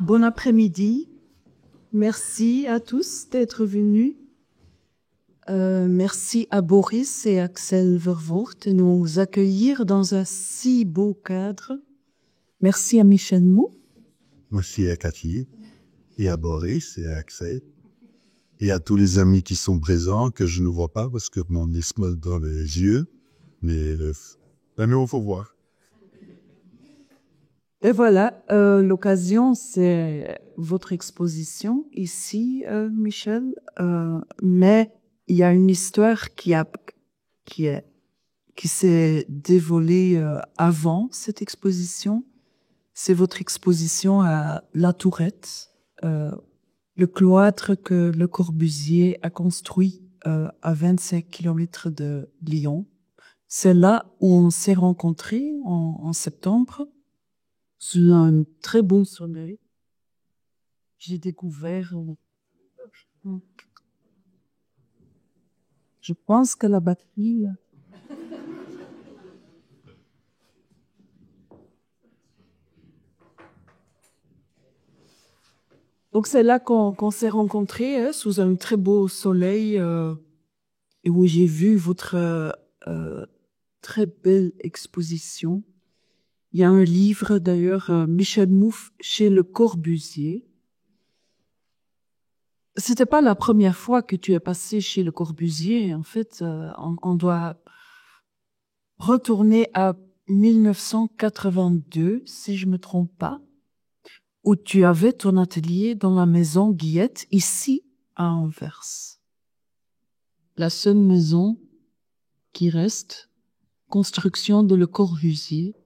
Bon après-midi. Merci à tous d'être venus. Merci à Boris et Axel Vervoort de nous accueillir dans un si beau cadre. Merci à Michel Mou. Merci à Cathy, et à Boris, et à Axel, et à tous les amis qui sont présents, que je ne vois pas parce que mon nez se molle dans les yeux, mais on faut voir. Et voilà, l'occasion, c'est votre exposition ici, Michel. Mais il y a une histoire qui s'est dévoilée avant cette exposition. C'est votre exposition à La Tourette, le cloître que Le Corbusier a construit à 25 kilomètres de Lyon. C'est là où on s'est rencontrés en septembre. Sous un très bon soleil. J'ai découvert. Je pense que la batterie. Donc c'est là qu'on s'est rencontrés, hein, sous un très beau soleil, et où j'ai vu votre très belle exposition. Il y a un livre d'ailleurs, Michel Mouffe chez Le Corbusier. C'était pas la première fois que tu es passé chez Le Corbusier. En fait, on doit retourner à 1982, si je me trompe pas, où tu avais ton atelier dans la maison Guillette, ici à Anvers. La seule maison qui reste, construction de Le Corbusier.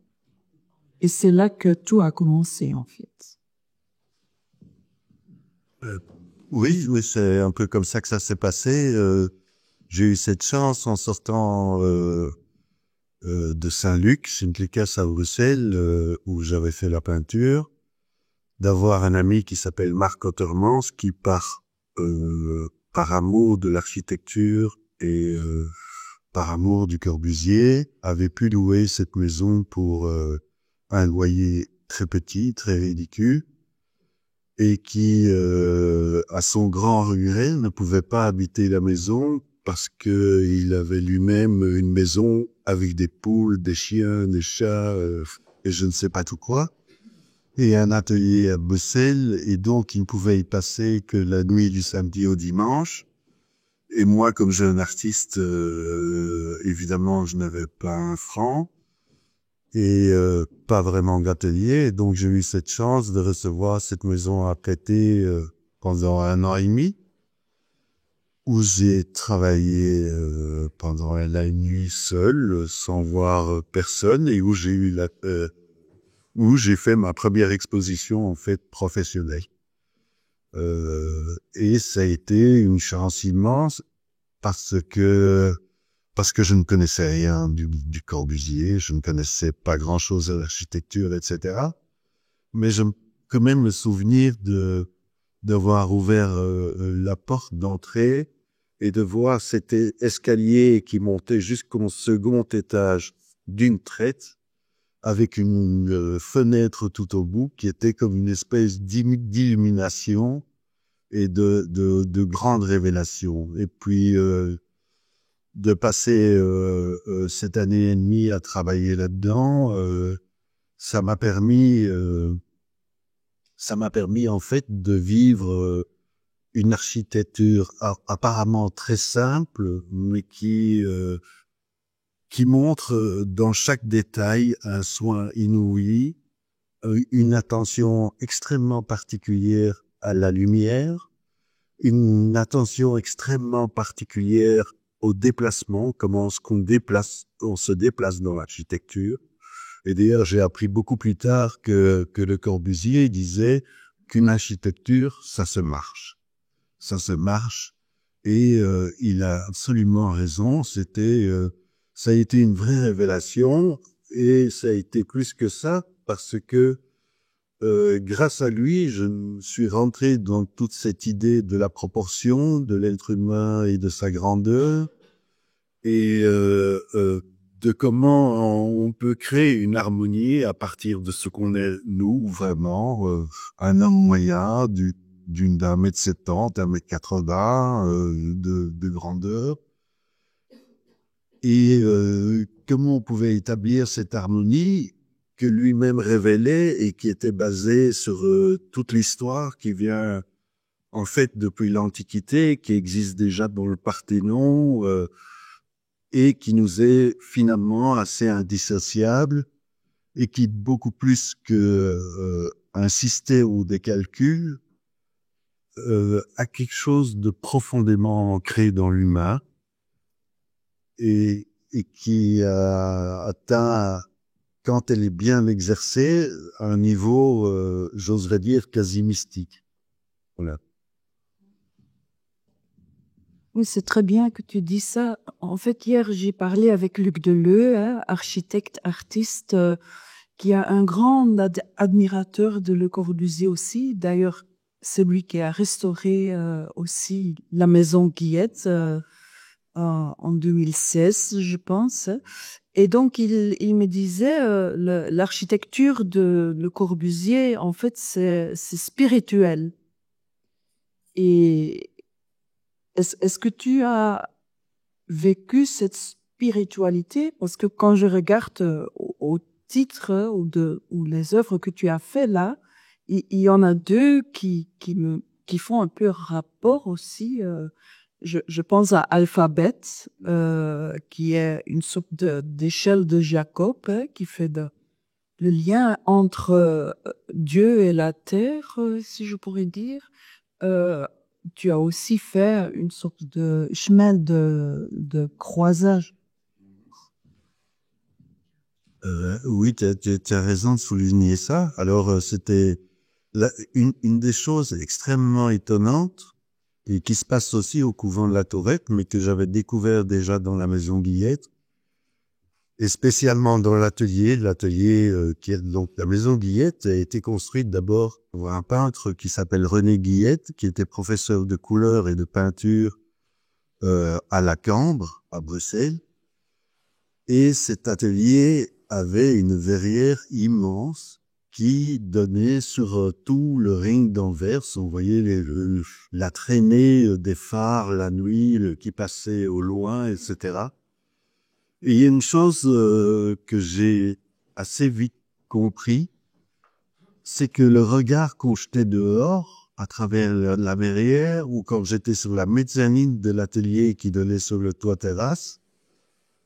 Et c'est là que tout a commencé, en fait. Oui, c'est un peu comme ça que ça s'est passé. J'ai eu cette chance en sortant de Saint-Luc, chez Nicolas à Bruxelles, où j'avais fait la peinture, d'avoir un ami qui s'appelle Marc Ottermans, qui par amour de l'architecture et par amour du Corbusier, avait pu louer cette maison pour un loyer très petit, très ridicule, et qui, à son grand regret, ne pouvait pas habiter la maison parce que il avait lui-même une maison avec des poules, des chiens, des chats, et je ne sais pas tout quoi, et un atelier à Bruxelles, et donc il ne pouvait y passer que la nuit du samedi au dimanche. Et moi, comme jeune artiste, évidemment, je n'avais pas un franc et pas vraiment d'atelier. Donc j'ai eu cette chance de recevoir cette maison à prêter pendant 1 an et demi, où j'ai travaillé pendant la nuit seul, sans voir personne, et où j'ai fait ma première exposition en fait professionnelle. Et ça a été une chance immense parce que je ne connaissais rien du Corbusier, je ne connaissais pas grand-chose à l'architecture, etc. Mais j'ai quand même le souvenir d'avoir ouvert la porte d'entrée et de voir cet escalier qui montait jusqu'au second étage d'une traite, avec une fenêtre tout au bout qui était comme une espèce d'illumination et de grande révélation. Et puis de passer cette année et demie à travailler là-dedans, ça m'a permis en fait de vivre une architecture apparemment très simple, mais qui montre dans chaque détail un soin inouï, une attention extrêmement particulière à la lumière, une attention extrêmement particulière au déplacement, comment on se déplace dans l'architecture. Et d'ailleurs, j'ai appris beaucoup plus tard que Le Corbusier disait qu'une architecture, ça se marche. Ça se marche. Et il a absolument raison. Ça a été une vraie révélation, et ça a été plus que ça, parce que grâce à lui, je me suis rentré dans toute cette idée de la proportion de l'être humain et de sa grandeur, et de comment on peut créer une harmonie à partir de ce qu'on est, nous, vraiment, un homme moyen, d'un mètre 70, d'un mètre 80, de grandeur. Et comment on pouvait établir cette harmonie que lui-même révélait et qui était basée sur toute l'histoire qui vient, en fait, depuis l'Antiquité, qui existe déjà dans le Parthénon, et qui nous est finalement assez indissociable et qui, beaucoup plus que un système ou des calculs, a quelque chose de profondément ancré dans l'humain et qui atteint, quand elle est bien exercée, un niveau, j'oserais dire, quasi mystique. Voilà. Oui, c'est très bien que tu dis ça. En fait, hier, j'ai parlé avec Luc Deleu, hein, architecte, artiste, qui est un grand admirateur de Le Corbusier aussi. D'ailleurs, c'est lui qui a restauré aussi la maison Guillette en 2016, je pense. Et donc, il me disait, l'architecture de Le Corbusier, en fait, c'est spirituel. Et est-ce que tu as vécu cette spiritualité? Parce que quand je regarde au titre ou les œuvres que tu as fait là, il y en a deux qui font un peu rapport aussi. Je pense à Alphabet, qui est une sorte d'échelle de Jacob, hein, qui fait le lien entre Dieu et la terre, si je pourrais dire. Euh, Tu as aussi fait une sorte de chemin de croisage. Oui, tu as raison de souligner ça. Alors, c'était une des choses extrêmement étonnantes et qui se passe aussi au couvent de la Tourette, mais que j'avais découvert déjà dans la maison Guillette, et spécialement dans l'atelier qui est donc la maison Guillette a été construite d'abord par un peintre qui s'appelle René Guillette, qui était professeur de couleur et de peinture à la Cambre, à Bruxelles. Et cet atelier avait une verrière immense qui donnait sur tout le ring d'Anvers. On voyait la traînée des phares la nuit qui passaient au loin, etc. Et il y a une chose que j'ai assez vite compris, c'est que le regard qu'on jetait dehors, à travers la verrière, ou quand j'étais sur la mezzanine de l'atelier qui donnait sur le toit terrasse,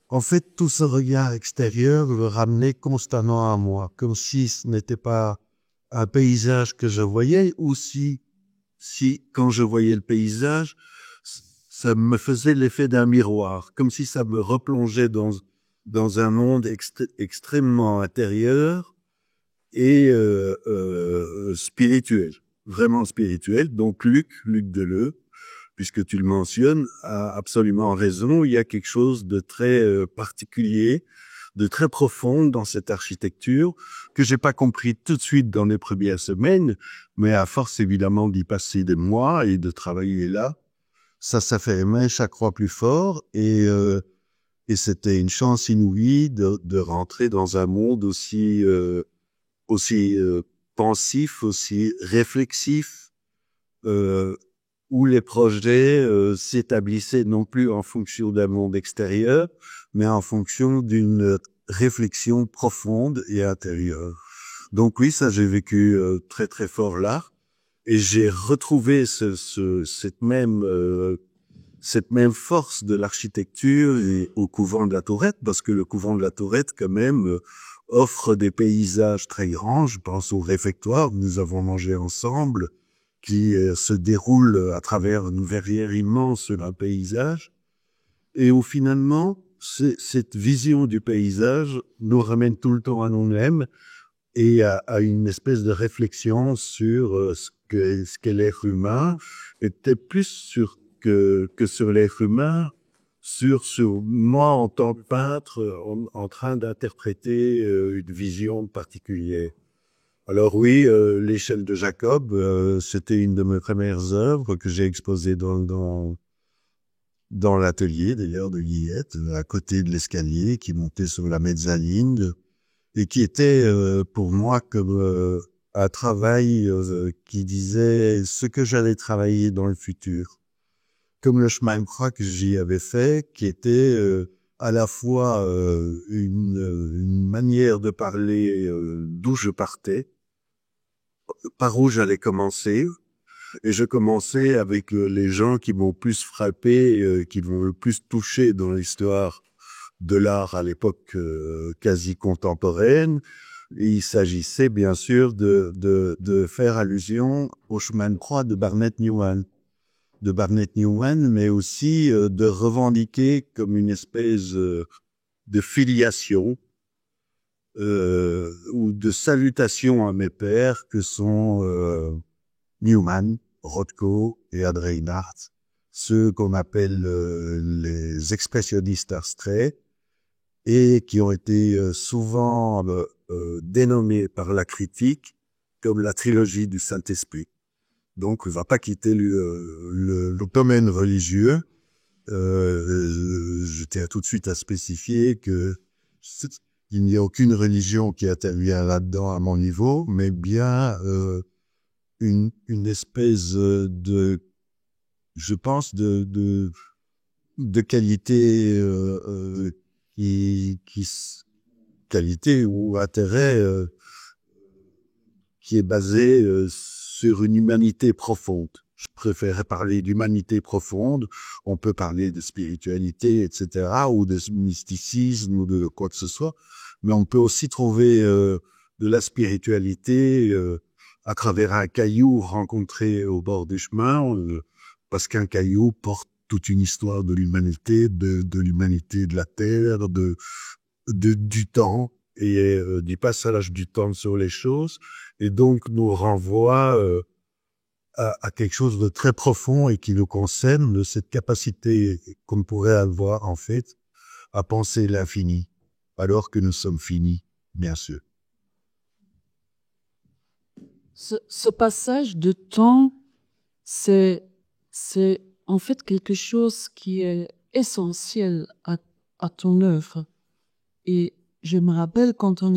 en fait, tout ce regard extérieur le ramenait constamment à moi, comme si ce n'était pas un paysage que je voyais, ou si quand je voyais le paysage, ça me faisait l'effet d'un miroir, comme si ça me replongeait dans un monde extrêmement intérieur et spirituel, vraiment spirituel. Donc Luc Deleu, puisque tu le mentionnes, a absolument raison. Il y a quelque chose de très particulier, de très profond dans cette architecture que j'ai pas compris tout de suite dans les premières semaines, mais à force évidemment d'y passer des mois et de travailler là, ça fait aimer chaque fois plus fort et c'était une chance inouïe de rentrer dans un monde aussi pensif, aussi réflexif, où les projets s'établissaient non plus en fonction d'un monde extérieur, mais en fonction d'une réflexion profonde et intérieure. Donc oui, ça j'ai vécu très très fort là, et j'ai retrouvé cette même force de l'architecture et au couvent de la Tourette, parce que le couvent de la Tourette quand même offre des paysages très grands. Je pense au réfectoire que nous avons mangé ensemble, qui se déroule à travers une verrière immense sur un paysage. Et où finalement, cette vision du paysage nous ramène tout le temps à nous-mêmes et à une espèce de réflexion sur ce qu'est l'être humain, et peut-être plus que sur l'être humain, sur moi en tant que peintre en train d'interpréter une vision particulière. Alors oui, l'échelle de Jacob, c'était une de mes premières œuvres que j'ai exposées dans l'atelier d'ailleurs de Guillette, à côté de l'escalier, qui montait sur la mezzanine, et qui était pour moi comme un travail qui disait ce que j'allais travailler dans le futur. Comme le chemin de croix que j'y avais fait, qui était à la fois une manière de parler d'où je partais, par où j'allais commencer, et je commençais avec les gens qui m'ont plus frappé, qui m'ont le plus touché dans l'histoire de l'art à l'époque quasi contemporaine. Et il s'agissait bien sûr de faire allusion au chemin de croix de Barnett Newman. Mais aussi de revendiquer comme une espèce de filiation ou de salutation à mes pères que sont Newman, Rothko et Ad Reinhardt, ceux qu'on appelle les expressionnistes abstraits et qui ont été souvent dénommés par la critique comme la trilogie du Saint-Esprit. Donc, on ne va pas quitter le domaine religieux. Je tiens tout de suite à spécifier que il n'y a aucune religion qui intervient là-dedans à mon niveau, mais bien une espèce de, je pense, de qualité qualité ou intérêt qui est basé sur une humanité profonde. Je préférerais parler d'humanité profonde. On peut parler de spiritualité, etc., ou de mysticisme, ou de quoi que ce soit. Mais on peut aussi trouver de la spiritualité à travers un caillou rencontré au bord du chemin, parce qu'un caillou porte toute une histoire de l'humanité, de l'humanité de la Terre, du temps et du passage du temps sur les choses, et donc nous renvoie à quelque chose de très profond et qui nous concerne, de cette capacité qu'on pourrait avoir en fait à penser l'infini, alors que nous sommes finis, bien sûr. Ce passage de temps, c'est en fait quelque chose qui est essentiel à ton œuvre. Et je me rappelle quand on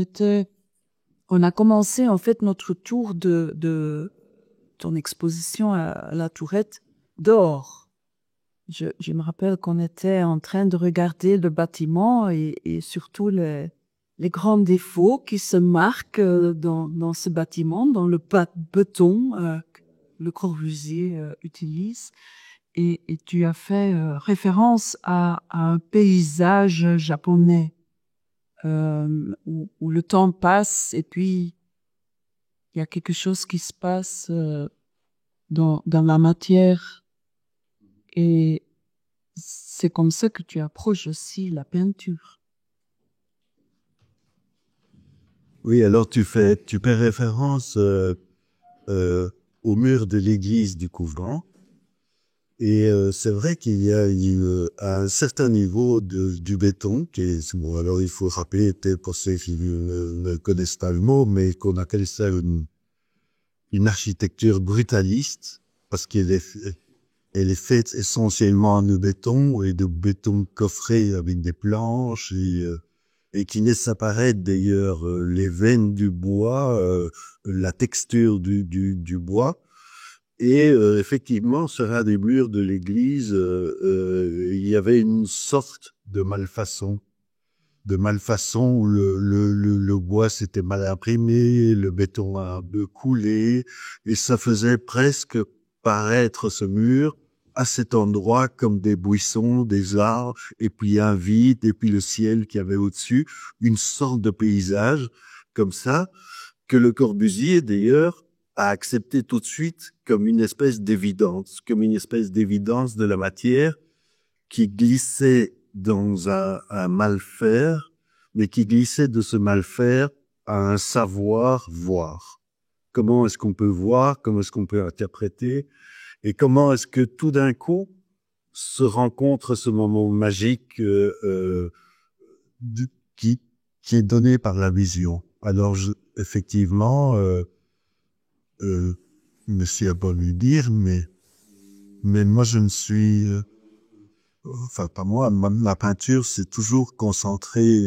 a commencé en fait notre tour de ton exposition à la Tourette dehors. Je me rappelle qu'on était en train de regarder le bâtiment et surtout les grands défauts qui se marquent dans ce bâtiment, dans le béton que Le Corbusier utilise. Et tu as fait référence à un paysage japonais où le temps passe et puis il y a quelque chose qui se passe dans la matière. Et c'est comme ça que tu approches aussi la peinture. Oui, alors tu fais référence au mur de l'église du couvent. Et c'est vrai qu'il y a à un certain niveau du béton, qui est, bon, alors il faut rappeler, peut-être pour ceux qui ne connaissent pas le mot, mais qu'on appelle ça une architecture brutaliste, parce elle est faite essentiellement en béton et de béton coffré avec des planches et qui laisse apparaître d'ailleurs les veines du bois, la texture du bois. Et effectivement, sur un des murs de l'église, il y avait une sorte de malfaçon où le bois s'était mal imprimé, le béton a un peu coulé, et ça faisait presque paraître ce mur à cet endroit comme des buissons, des arbres, et puis un vide, et puis le ciel qu'il y avait au-dessus, une sorte de paysage comme ça, que Le Corbusier d'ailleurs a accepté tout de suite comme une espèce d'évidence, de la matière qui glissait dans un mal-faire, mais qui glissait de ce mal-faire à un savoir-voir. Comment est-ce qu'on peut voir, comment est-ce qu'on peut interpréter, et comment est-ce que tout d'un coup se rencontre ce moment magique qui est donné par la vision. Alors, effectivement, monsieur a pas lui dire, mais moi je ne suis enfin pas moi, ma peinture s'est toujours concentrée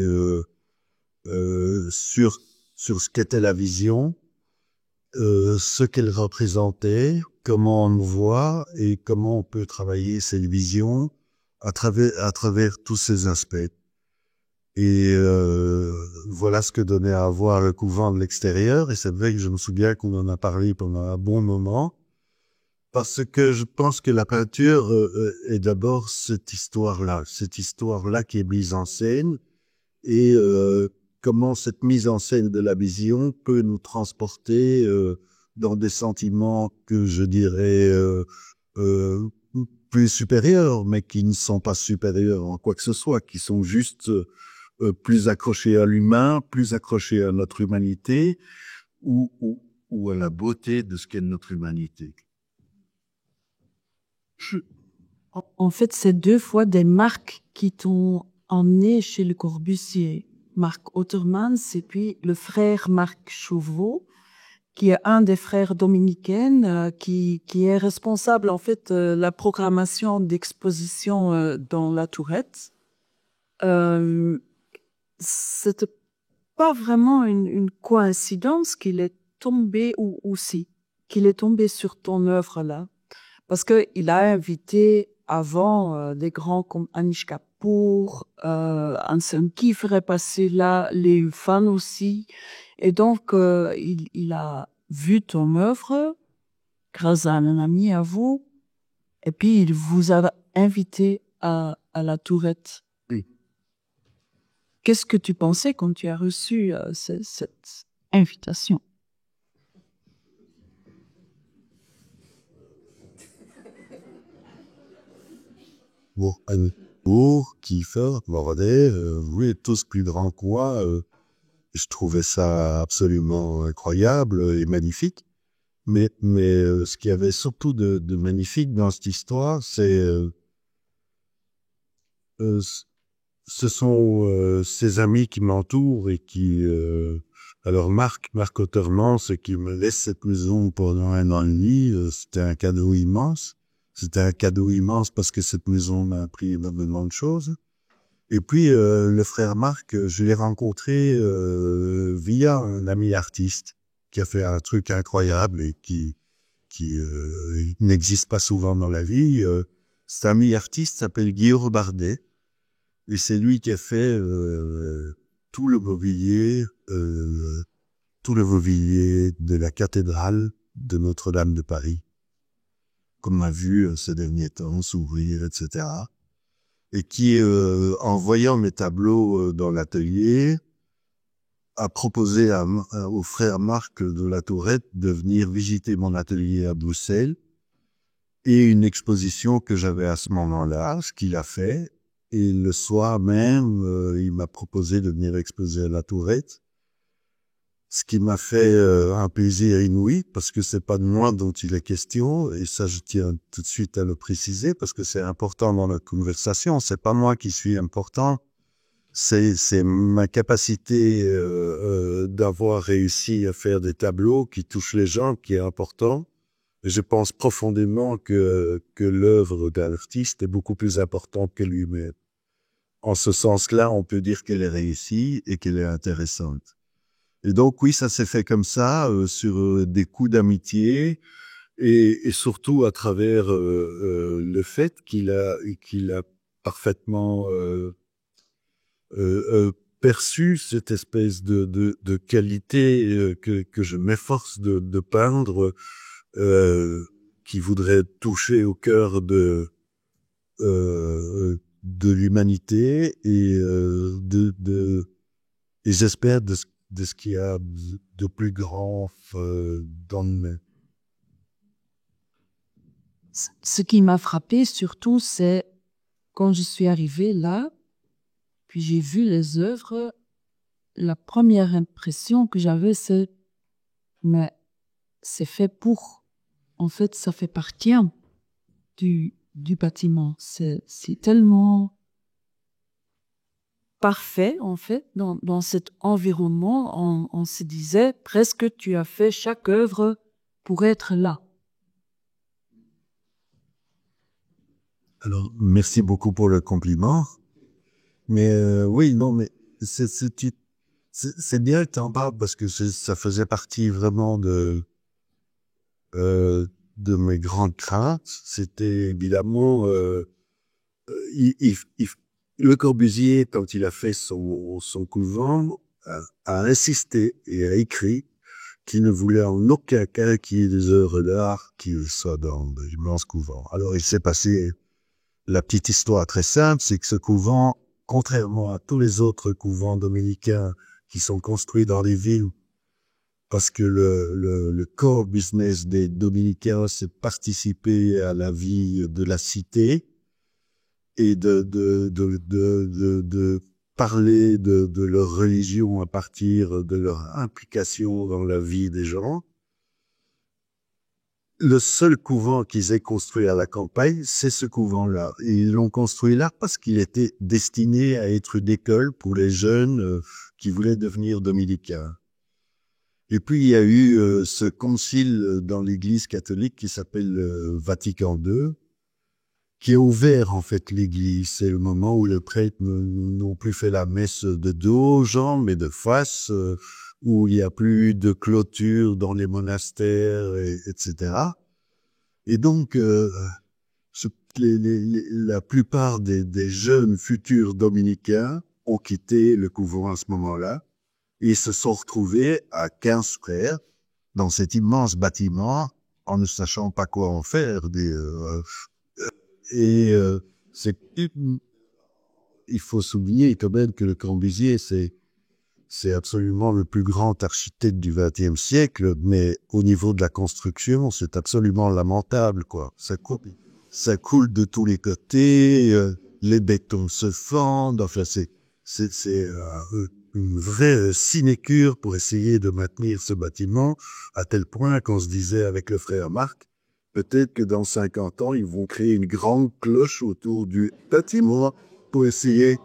sur ce qu'était la vision, ce qu'elle représentait, comment on le voit et comment on peut travailler cette vision à travers tous ces aspects. Et voilà ce que donnait à voir le couvent de l'extérieur. Et c'est vrai que je me souviens qu'on en a parlé pendant un bon moment, parce que je pense que la peinture est d'abord cette histoire-là qui est mise en scène, et comment cette mise en scène de la vision peut nous transporter dans des sentiments que je dirais euh, plus supérieurs, mais qui ne sont pas supérieurs en quoi que ce soit, qui sont juste plus accrochés à l'humain, plus accrochés à notre humanité, ou à la beauté de ce qu'est notre humanité. En fait, c'est 2 fois des marques qui t'ont emmené chez Le Corbusier. Marc Ottermans et puis le frère Marc Chauveau, qui est un des frères dominicains, qui est responsable, en fait, la programmation d'exposition dans la Tourette. C'était pas vraiment une coïncidence qu'il est tombé, ou aussi, qu'il est tombé sur ton œuvre là. Parce que il a invité avant des grands comme Anish Kapoor, Anselm Kiefer est passé là, les fans aussi. Et donc, il a vu ton œuvre grâce à un ami à vous, et puis il vous a invité à la Tourette. Oui. Qu'est-ce que tu pensais quand tu as reçu cette invitation? Pour Kiefer, Bordet, oui, tous plus grands que moi, je trouvais ça absolument incroyable et magnifique. Mais ce qu'il y avait surtout de magnifique dans cette histoire, c'est euh, ce sont ces amis qui m'entourent et qui alors Marc Ottermans, ce qui me laisse cette maison pendant 1 an et demi, c'était un cadeau immense. C'était un cadeau immense parce que cette maison m'a appris énormément de choses. Et puis le frère Marc, je l'ai rencontré via un ami artiste qui a fait un truc incroyable et qui n'existe pas souvent dans la vie. Cet ami artiste s'appelle Guillaume Bardet. Et c'est lui qui a fait tout le mobilier, de la cathédrale de Notre-Dame de Paris, qu'on a vu ces derniers temps s'ouvrir, etc. Et qui, en voyant mes tableaux dans l'atelier, a proposé au frère Marc de la Tourette de venir visiter mon atelier à Bruxelles, et une exposition que j'avais à ce moment-là, ce qu'il a fait. Et le soir même, il m'a proposé de venir exposer à la Tourette, ce qui m'a fait un plaisir inouï, parce que c'est pas de moi dont il est question, et ça je tiens tout de suite à le préciser, parce que c'est important dans notre conversation. C'est pas moi qui suis important, c'est ma capacité d'avoir réussi à faire des tableaux qui touchent les gens qui est important. Je pense profondément que l'œuvre d'un artiste est beaucoup plus importante que lui-même. En ce sens-là, on peut dire qu'elle est réussie et qu'elle est intéressante. Et donc, oui, ça s'est fait comme ça, sur des coups d'amitié, et surtout à travers le fait qu'il a parfaitement perçu cette espèce de qualité que je m'efforce de peindre, qui voudrait toucher au cœur de l'humanité, et et j'espère de ce qu'il y a de plus grand dans le même. Ce qui m'a frappé surtout, c'est quand je suis arrivée là, puis j'ai vu les œuvres, la première impression que j'avais, c'est mais c'est fait pour. En fait, ça fait partie du bâtiment. C'est tellement parfait, en fait, dans cet environnement. On se disait presque tu as fait chaque œuvre pour être là. Alors, merci beaucoup pour le compliment. Mais oui, non, mais c'est bien que t'en parles parce que ça faisait partie vraiment de mes grandes craintes. C'était évidemment il- Le Corbusier, quand il a fait son couvent, a insisté et a écrit qu'il ne voulait en aucun cas qu'il y ait des œuvres d'art qui soient dans l'immense couvent. Alors il s'est passé la petite histoire très simple, c'est que ce couvent, contrairement à tous les autres couvents dominicains qui sont construits dans les villes, parce que le core business des dominicains, c'est participer à la vie de la cité et de parler de leur religion à partir de leur implication dans la vie des gens. Le seul couvent qu'ils aient construit à la campagne, c'est ce couvent-là. Et ils l'ont construit là parce qu'il était destiné à être une école pour les jeunes qui voulaient devenir dominicains. Et puis il y a eu ce concile dans l'Église catholique qui s'appelle Vatican II, qui a ouvert en fait l'Église. C'est le moment où les prêtres n'ont plus fait la messe de dos aux gens, mais de face, où il n'y a plus de clôture dans les monastères, etc. Et donc, ce- la plupart des jeunes futurs dominicains ont quitté le couvent à ce moment-là et se sont retrouvés à 15 frères dans cet immense bâtiment en ne sachant pas quoi en faire. Et c'est il faut souligner quand même que Le Corbusier, c'est absolument le plus grand architecte du XXe siècle, mais au niveau de la construction, c'est absolument lamentable, quoi. Ça coule de tous les côtés, les bétons se fendent, enfin c'est une vraie sinécure pour essayer de maintenir ce bâtiment, à tel point qu'on se disait avec le frère Marc, peut-être que dans 50 ans, ils vont créer une grande cloche autour du bâtiment pour essayer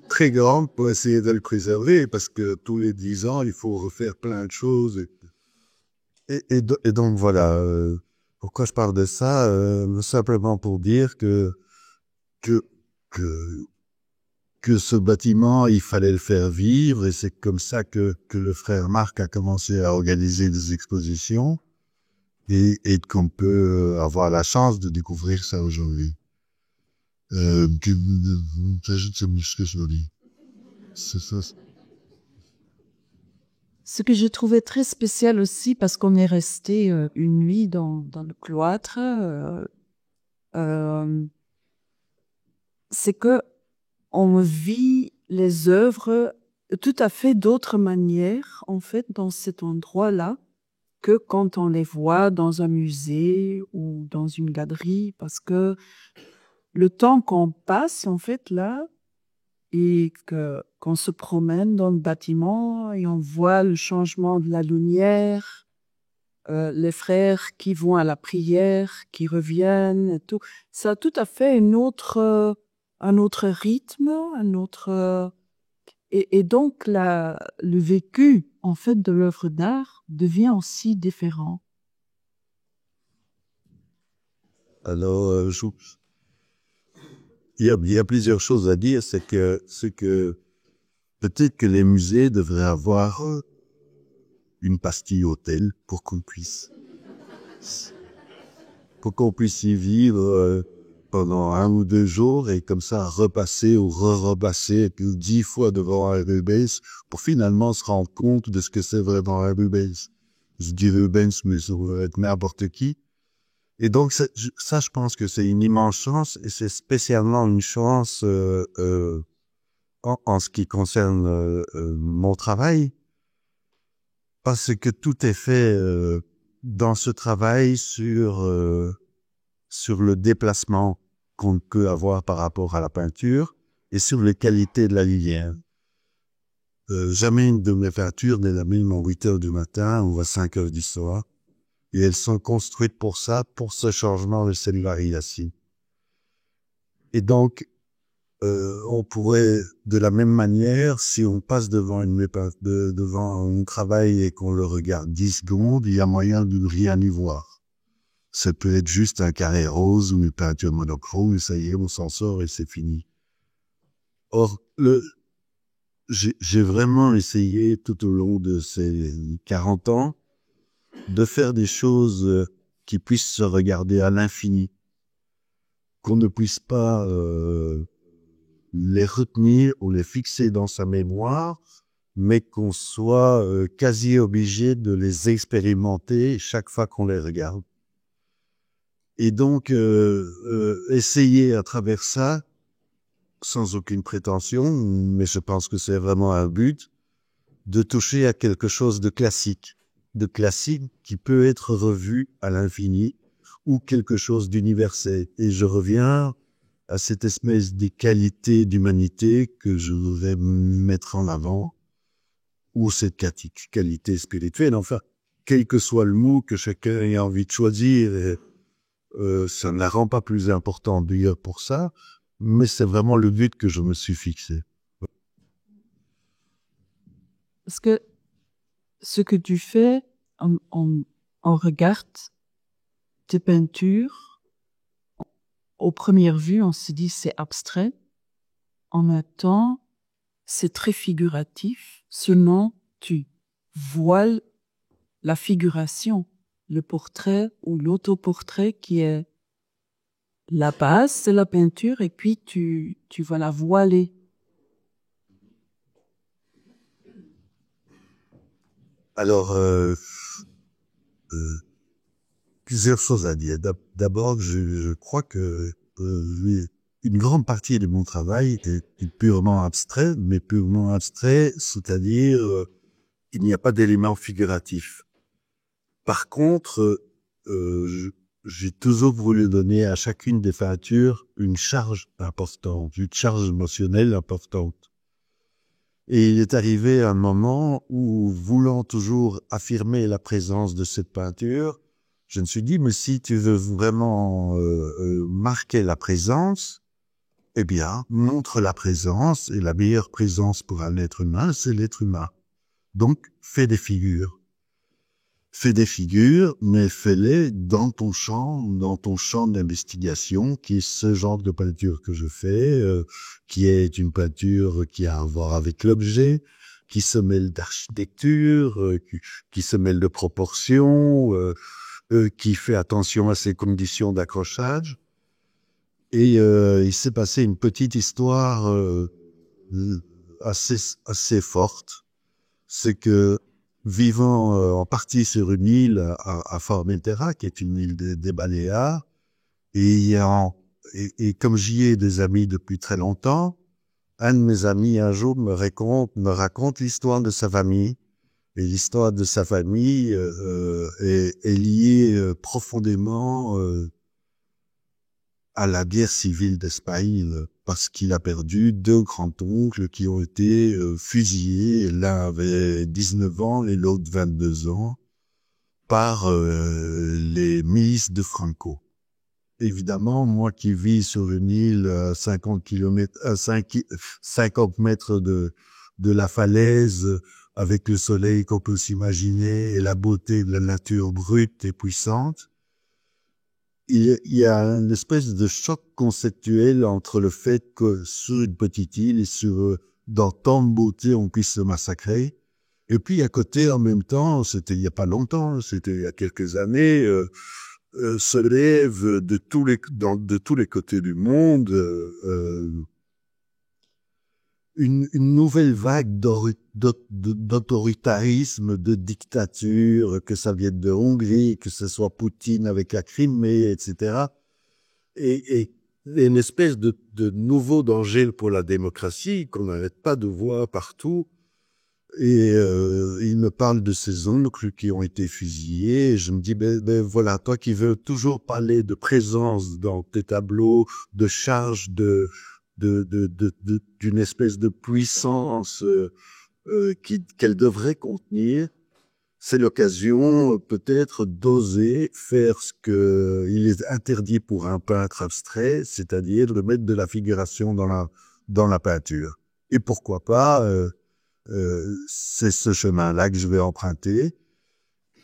très grande pour essayer de le préserver, parce que tous les 10 ans, il faut refaire plein de choses. Et donc voilà, pourquoi je parle de ça simplement pour dire que, que, que ce bâtiment, il fallait le faire vivre, et c'est comme ça que le frère Marc a commencé à organiser des expositions, et qu'on peut avoir la chance de découvrir ça aujourd'hui. C'est ce que je dis. C'est ça. Ce que j'ai trouvé très spécial aussi, parce qu'on est resté une nuit dans le cloître, euh, c'est que on vit les œuvres tout à fait d'autre manière, en fait, dans cet endroit-là, que quand on les voit dans un musée ou dans une galerie, parce que le temps qu'on passe, en fait, là, et qu'on se promène dans le bâtiment et on voit le changement de la lumière, les frères qui vont à la prière, qui reviennent et tout. Ça a tout à fait un autre rythme, un autre, et donc le vécu, en fait, de l'œuvre d'art devient aussi différent. Alors, il y a plusieurs choses à dire. C'est que peut-être que les musées devraient avoir une pastille hôtel pour qu'on puisse y vivre pendant 1 ou 2 jours et comme ça repasser ou re-repasser 10 fois devant un Rubens pour finalement se rendre compte de ce que c'est vraiment un Rubens. Je dis Rubens, mais ça pourrait être n'importe qui. Et donc ça, je pense que c'est une immense chance et c'est spécialement une chance en ce qui concerne mon travail, parce que tout est fait dans ce travail sur le déplacement qu'on peut avoir par rapport à la peinture et sur les qualités de la lumière. Jamais une de mes peintures n'est la même en 8 heures du matin ou à 5 heures du soir. Et elles sont construites pour ça, pour ce changement de cette variation. Et donc, on pourrait, de la même manière, si on passe devant un travail et qu'on le regarde 10 secondes, il y a moyen de ne rien y voir. Ça peut être juste un carré rose ou une peinture monochrome, et ça y est, on s'en sort et c'est fini. Or, j'ai vraiment essayé tout au long de ces 40 ans de faire des choses qui puissent se regarder à l'infini, qu'on ne puisse pas les retenir ou les fixer dans sa mémoire, mais qu'on soit quasi obligé de les expérimenter chaque fois qu'on les regarde. Et donc, essayer à travers ça, sans aucune prétention, mais je pense que c'est vraiment un but, de toucher à quelque chose de classique qui peut être revu à l'infini, ou quelque chose d'universel. Et je reviens à cette espèce de qualité d'humanité que je voudrais mettre en avant, ou cette qualité spirituelle. Enfin, quel que soit le mot que chacun ait envie de choisir, ça ne la rend pas plus importante d'ailleurs pour ça, mais c'est vraiment le but que je me suis fixé. Parce que ce que tu fais, on regarde tes peintures, aux premières vues, on se dit c'est abstrait. En même temps, c'est très figuratif. Seulement, tu voiles la figuration, le portrait ou l'autoportrait qui est la base de la peinture, et puis tu vas la voiler. Alors, plusieurs choses à dire. D'abord, je crois que une grande partie de mon travail est purement abstrait, mais purement abstrait, c'est-à-dire il n'y a pas d'éléments figuratifs. Par contre, j'ai toujours voulu donner à chacune des peintures une charge importante, une charge émotionnelle importante. Et il est arrivé un moment où, voulant toujours affirmer la présence de cette peinture, je me suis dit, mais si tu veux vraiment marquer la présence, eh bien, montre la présence, et la meilleure présence pour un être humain, c'est l'être humain. Donc, fais des figures. Fais des figures, mais fais-les dans ton champ d'investigation, qui est ce genre de peinture que je fais, qui est une peinture qui a à voir avec l'objet, qui se mêle d'architecture, qui se mêle de proportions, qui fait attention à ses conditions d'accrochage. Et il s'est passé une petite histoire assez forte. C'est que, vivant en partie sur une île à Formentera, qui est une île des Baléares, et comme j'y ai des amis depuis très longtemps, un de mes amis un jour me raconte l'histoire de sa famille. Et l'histoire de sa famille est liée profondément à la guerre civile d'Espagne, parce qu'il a perdu deux grands-oncles qui ont été fusillés. L'un avait 19 ans et l'autre 22 ans par les milices de Franco. Évidemment, moi qui vis sur une île à 50 mètres de la falaise, avec le soleil qu'on peut s'imaginer et la beauté de la nature brute et puissante, il y a une espèce de choc conceptuel entre le fait que sur une petite île et dans tant de beauté on puisse se massacrer. Et puis à côté, en même temps, c'était il y a pas longtemps, c'était il y a quelques années, se lève de tous les côtés du monde une nouvelle vague d'autoritarisme, de dictature, que ça vienne de Hongrie, que ce soit Poutine avec la Crimée, etc. Et une espèce de nouveau danger pour la démocratie qu'on n'arrête pas de voir partout. Et il me parle de ces oncles qui ont été fusillés. Et je me dis, ben voilà, toi qui veux toujours parler de présence dans tes tableaux, de charge d'une espèce de puissance qu'elle devrait contenir, c'est l'occasion peut-être d'oser faire ce que il est interdit pour un peintre abstrait, c'est-à-dire de mettre de la figuration dans la peinture. Et pourquoi pas, c'est ce chemin-là que je vais emprunter.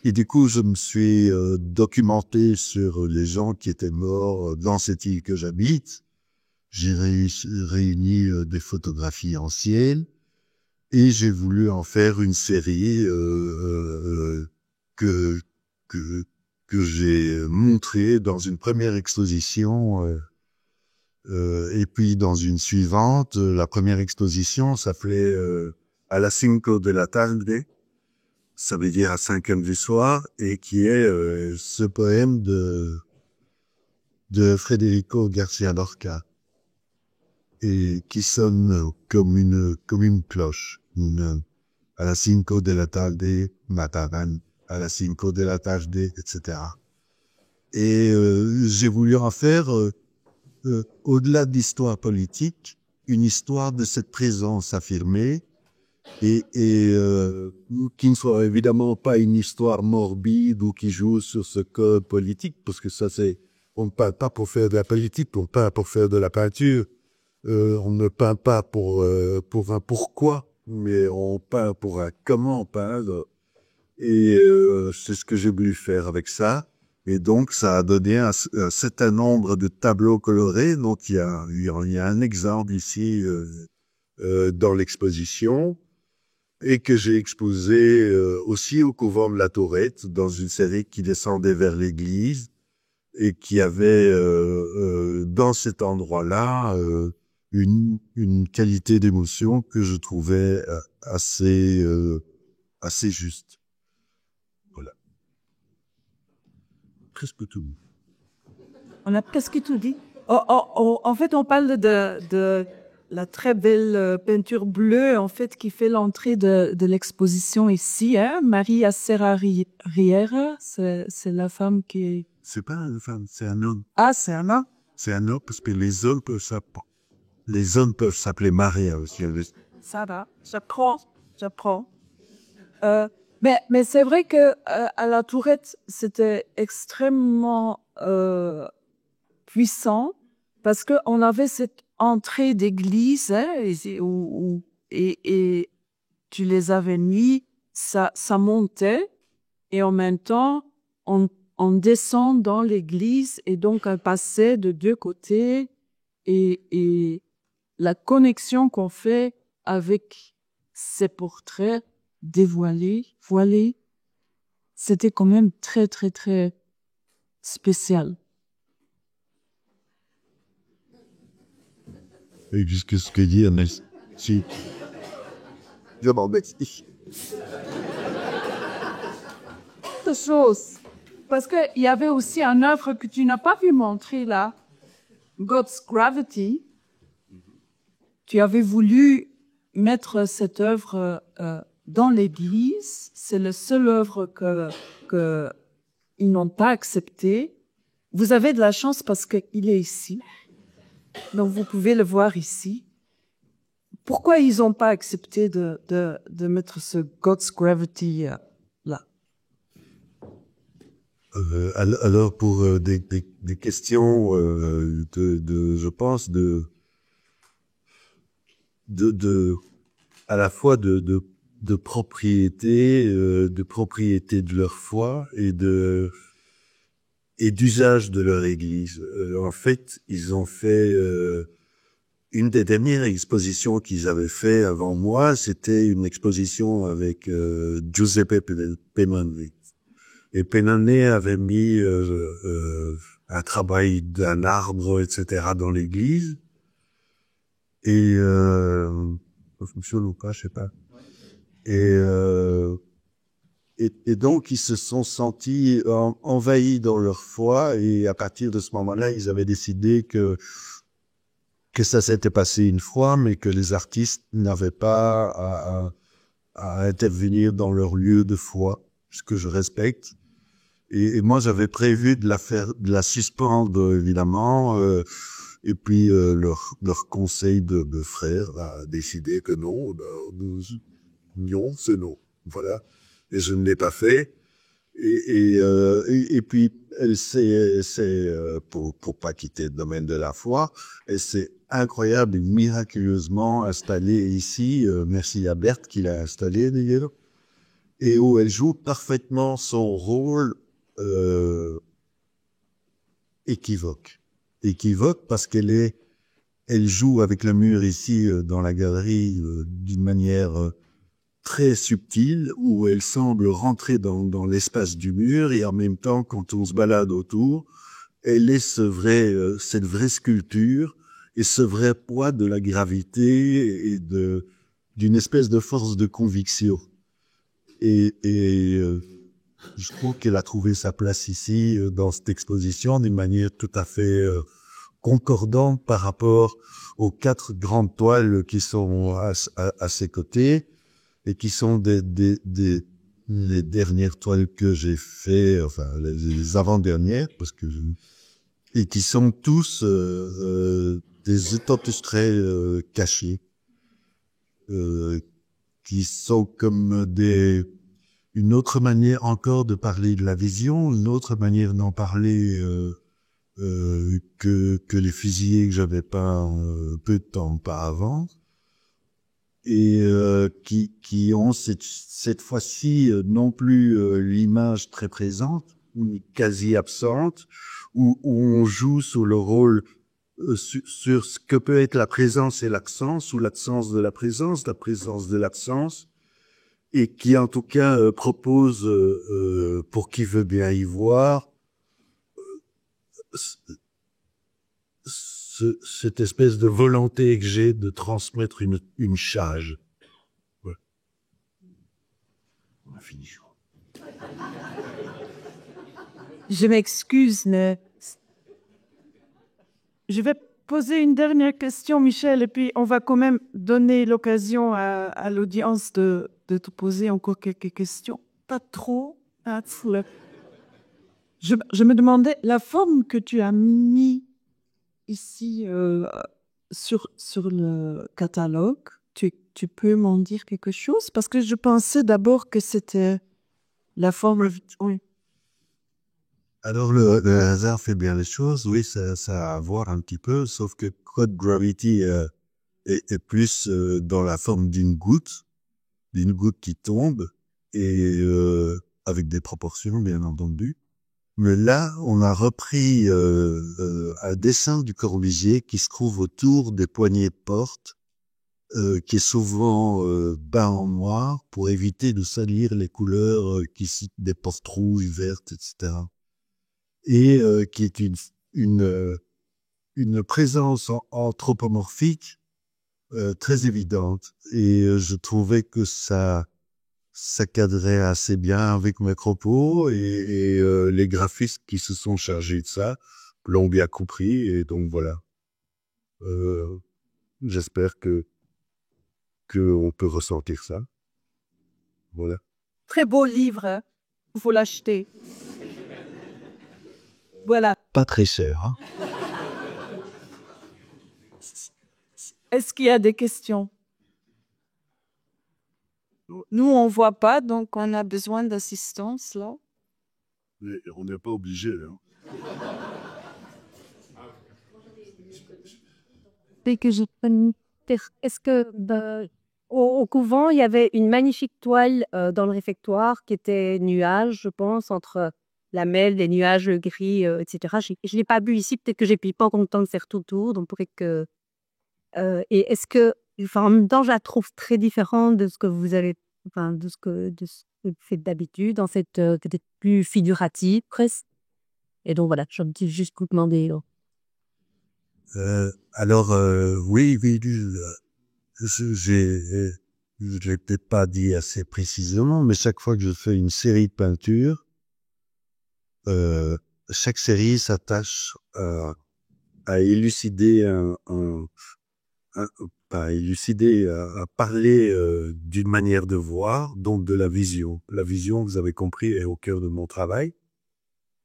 Et du coup, je me suis documenté sur les gens qui étaient morts dans cette île que j'habite. J'ai réuni des photographies anciennes et j'ai voulu en faire une série que que que j'ai montrée dans une première exposition. Et puis dans une suivante, la première exposition s'appelait À la Cinco de la Tarde, ça veut dire à 5 heures du soir, et qui est ce poème de Federico García Lorca, et qui sonne comme une cloche. À la Cinco de la Tarde, mataran, à la Cinco de la Tarde, etc. Et j'ai voulu en faire au-delà de l'histoire politique, une histoire de cette présence affirmée et qui ne soit évidemment pas une histoire morbide ou qui joue sur ce code politique, parce que ça c'est, on ne peint pas pour faire de la politique, on peint pour faire de la peinture. On ne peint pas pour un pourquoi, mais on peint pour un comment peindre. Et c'est ce que j'ai voulu faire avec ça. Et donc, ça a donné un certain nombre de tableaux colorés. Donc, il y a un exemple ici dans l'exposition et que j'ai exposé aussi au couvent de la Tourette dans une série qui descendait vers l'église et qui avait dans cet endroit-là une qualité d'émotion que je trouvais assez juste. Voilà. Presque tout. On a presque tout dit. En fait, on parle de la très belle peinture bleue, en fait, qui fait l'entrée de l'exposition ici, hein. Maria Serra Riera, c'est la femme qui est... C'est pas une femme, c'est un homme. Ah, c'est un homme? C'est un homme parce que les hommes peuvent s'appeler Maria aussi. Ça va, j'apprends. Mais c'est vrai que à la Tourette, c'était extrêmement puissant parce que on avait cette entrée d'église, hein, et tu les avais mis, ça montait et en même temps on descend dans l'église et donc elle passait de deux côtés et la connexion qu'on fait avec ces portraits voilés, c'était quand même très, très, très spécial. Et jusqu'à ce que dire, si. Je m'en mets. Autre chose, parce qu'il y avait aussi une œuvre que tu n'as pas vu montrer là, God's Gravity. Tu avais voulu mettre cette œuvre dans l'église. C'est la seule œuvre que ils n'ont pas acceptée. Vous avez de la chance parce qu'il est ici. Donc vous pouvez le voir ici. Pourquoi ils n'ont pas accepté de mettre ce God's Gravity là? Alors pour des questions je pense à la fois de propriété de leur foi et d'usage de leur église. En fait, ils ont fait une des dernières expositions qu'ils avaient fait avant moi, c'était une exposition avec Giuseppe Pennone. Et Pennone avait mis un travail d'un arbre, etc., dans l'église. Et fonctionne ou pas, je sais pas. Et donc ils se sont sentis envahis dans leur foi, et à partir de ce moment-là, ils avaient décidé que ça s'était passé une fois, mais que les artistes n'avaient pas à intervenir dans leur lieu de foi, ce que je respecte. Et moi, j'avais prévu de la suspendre, évidemment, et puis leur conseil de frère a décidé que non, non, c'est non, voilà. Et je ne l'ai pas fait. Et puis, elle s'est pour pas quitter le domaine de la foi, elle s'est incroyable et miraculeusement installée ici. Merci à Berthe qui l'a installée d'ailleurs. et où elle joue parfaitement son rôle équivoque. Équivoque parce elle joue avec le mur ici dans la galerie d'une manière très subtile, où elle semble rentrer dans l'espace du mur, et en même temps, quand on se balade autour, elle est cette vraie sculpture et ce vrai poids de la gravité et d'une espèce de force de conviction. Et je trouve qu'elle a trouvé sa place ici dans cette exposition d'une manière tout à fait concordante par rapport aux 4 grandes toiles qui sont à ses côtés et qui sont les dernières toiles que j'ai fait, enfin les avant-dernières, parce que et qui sont tous des autoportraits cachés, qui sont comme une autre manière encore de parler de la vision, une autre manière d'en parler que les fusillés que j'avais peints peu de temps auparavant, et qui ont cette fois-ci non plus l'image très présente, ou quasi absente, où on joue sur le rôle sur ce que peut être la présence et l'absence, ou l'absence de la présence de l'absence, et qui en tout cas propose, pour qui veut bien y voir, cette espèce de volonté que j'ai de transmettre une charge. Ouais. On a fini. Je m'excuse, mais je vais poser une dernière question, Michel, et puis on va quand même donner l'occasion à l'audience de te poser encore quelques questions. Pas trop. Je me demandais, la forme que tu as mis ici sur le catalogue, tu peux m'en dire quelque chose? Parce que je pensais d'abord que c'était la forme... Oui. Alors le hasard fait bien les choses, oui, ça a à voir un petit peu, sauf que Code Gravity est plus dans la forme d'une goutte qui tombe, et avec des proportions bien entendu. Mais là, on a repris un dessin du Corbusier qui se trouve autour des poignées de porte, qui est souvent peint en noir pour éviter de salir les couleurs des portes rouges, vertes, etc. Et qui est une présence anthropomorphique très évidente. Et je trouvais que ça cadrait assez bien avec mes propos, et les graphistes qui se sont chargés de ça l'ont bien compris, et donc voilà. J'espère que on peut ressentir ça. Voilà. Très beau livre, hein. Il faut l'acheter. Voilà. Pas très cher, hein. Est-ce qu'il y a des questions? Nous, on voit pas, donc on a besoin d'assistance, là. Mais on n'est pas obligé, hein. Est-ce que au couvent, il y avait une magnifique toile dans le réfectoire qui était nuage, je pense, entre la mêle, les nuages, le gris, etc. Je ne l'ai pas bu ici, peut-être que j'ai pas encore le temps de faire tout le tour, donc pourrait que... et est-ce que, enfin, en même temps, je la trouve très différente de ce que vous allez, enfin, de ce que vous faites d'habitude, dans cette peut-être plus figurative, presque. Et donc voilà, je me dis juste vous demander. Alors, oui, je l'ai peut-être pas dit assez précisément, mais chaque fois que je fais une série de peintures, chaque série s'attache à élucider à parler d'une manière de voir, donc de la vision. La vision, vous avez compris, est au cœur de mon travail.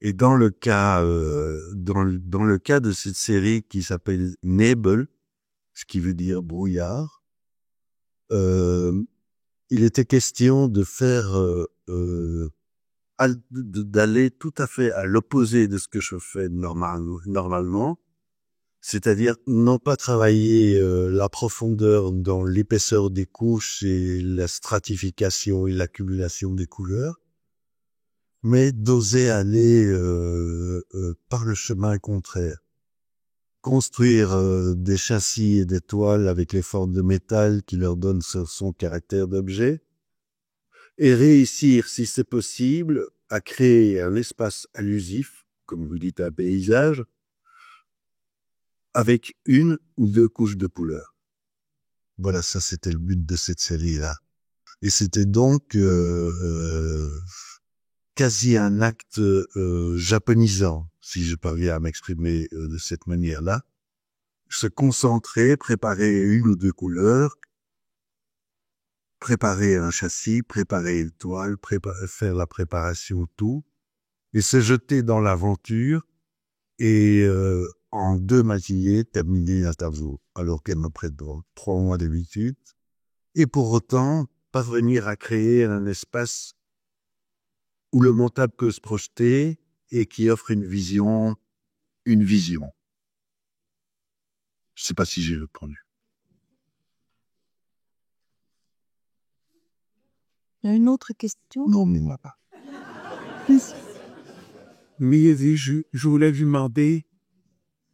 Et dans le cas de cette série qui s'appelle Nebel, ce qui veut dire brouillard, il était question de faire d'aller tout à fait à l'opposé de ce que je fais normalement, C'est-à-dire non pas travailler la profondeur dans l'épaisseur des couches et la stratification et l'accumulation des couleurs, mais d'oser aller par le chemin contraire. Construire des châssis et des toiles avec les formes de métal qui leur donnent son caractère d'objet, et réussir, si c'est possible, à créer un espace allusif, comme vous dites un paysage, avec une ou deux couches de couleurs. Voilà, ça c'était le but de cette série-là. Et c'était donc quasi un acte japonisant, si je parviens à m'exprimer de cette manière-là. Se concentrer, préparer une ou deux couleurs, préparer un châssis, préparer une toile, faire la préparation, tout, et se jeter dans l'aventure et en 2 matinées terminer un tableau, alors qu'elle me prête 3 mois d'habitude, et pour autant parvenir à créer un espace où le montable peut se projeter et qui offre une vision. Je sais pas si j'ai répondu. Il y a une autre question? Non, mais moi pas. Mais je voulais vous demander,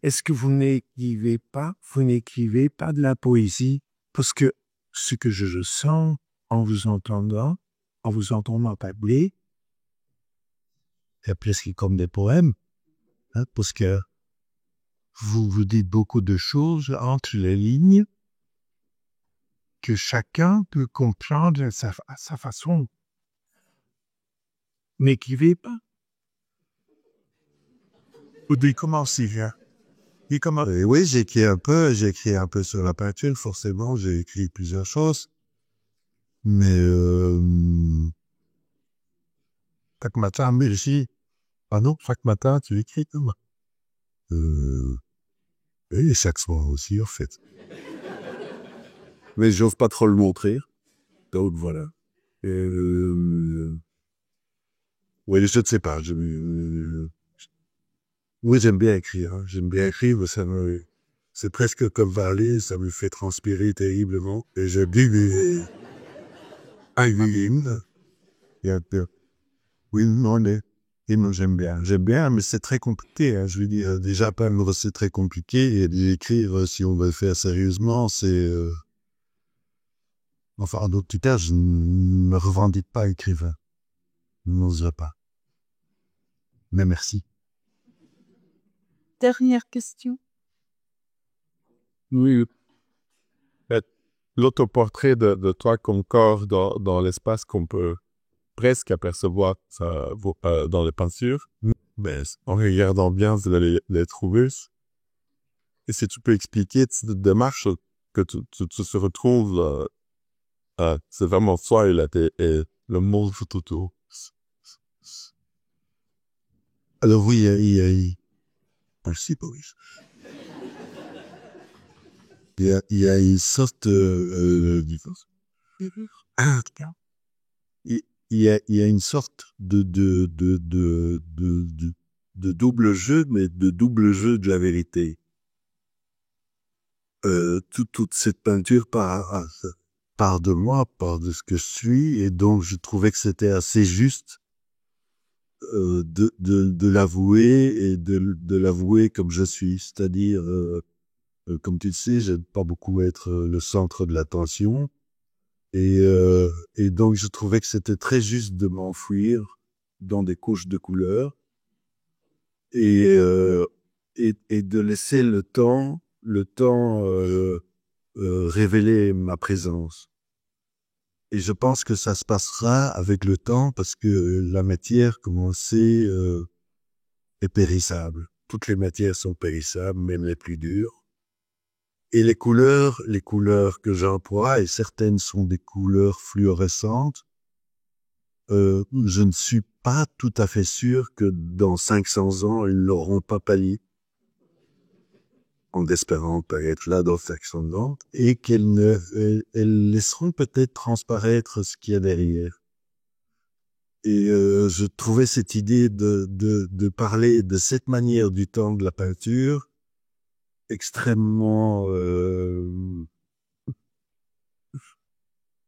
est-ce que vous n'écrivez pas de la poésie? Parce que ce que je sens en vous entendant parler, C'est presque comme des poèmes, hein, parce que vous dites beaucoup de choses entre les lignes que chacun peut comprendre à sa façon. N'écrivez pas. Vous devez commencer, hein? Oui, j'ai écrit un peu sur la peinture, forcément, j'ai écrit plusieurs choses. Mais Chaque matin, merci. ah non, Chaque matin, tu écris comme oui, chaque soir aussi, en fait. Mais j'ose pas trop le montrer. Donc voilà. Oui, je ne sais pas. Oui, j'aime bien écrire. Hein. J'aime bien écrire, mais c'est presque comme parler, ça me fait transpirer terriblement. Et j'aime bien un hymne. Et un peu. Oui, non, les hymnes, j'aime bien. J'aime bien, mais c'est très compliqué. Hein. Je veux dire, déjà, peindre, c'est très compliqué. Et écrire, si on veut le faire sérieusement, c'est... Enfin, en d'autres cas, je ne me revendique pas écrivain. Je n'oserais pas. Mais merci. Dernière question. Oui. L'autoportrait de toi comme corps dans l'espace qu'on peut presque apercevoir dans les peintures, ben, en regardant bien, vous allez les trouver. Et si tu peux expliquer cette démarche que tu se retrouves, c'est vraiment toi et le monde tout autour. Alors oui, merci Boris. Il y a une sorte il y a une sorte de double jeu, mais de double jeu de la vérité. Toute cette peinture part de moi, part de ce que je suis, et donc je trouvais que c'était assez juste de l'avouer et de l'avouer comme je suis, c'est-à-dire comme tu le sais, j'aime pas beaucoup être le centre de l'attention. Et donc, je trouvais que c'était très juste de m'enfuir dans des couches de couleurs et de laisser le temps révéler ma présence. Et je pense que ça se passera avec le temps parce que la matière, comme on le sait, est périssable. Toutes les matières sont périssables, même les plus dures. Et les couleurs que j'emploie, et certaines sont des couleurs fluorescentes, je ne suis pas tout à fait sûr que dans 500 ans, ils n'auront pas pâli, en espérant pas être là dans 500 ans, et elles laisseront peut-être transparaître ce qu'il y a derrière. Et je trouvais cette idée de parler de cette manière du temps de la peinture extrêmement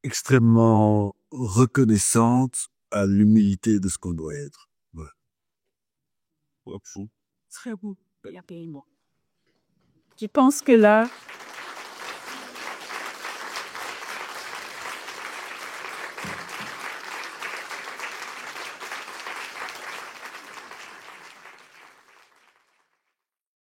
extrêmement reconnaissante à l'humilité de ce qu'on doit être. Voilà. Très beau. Je pense que là,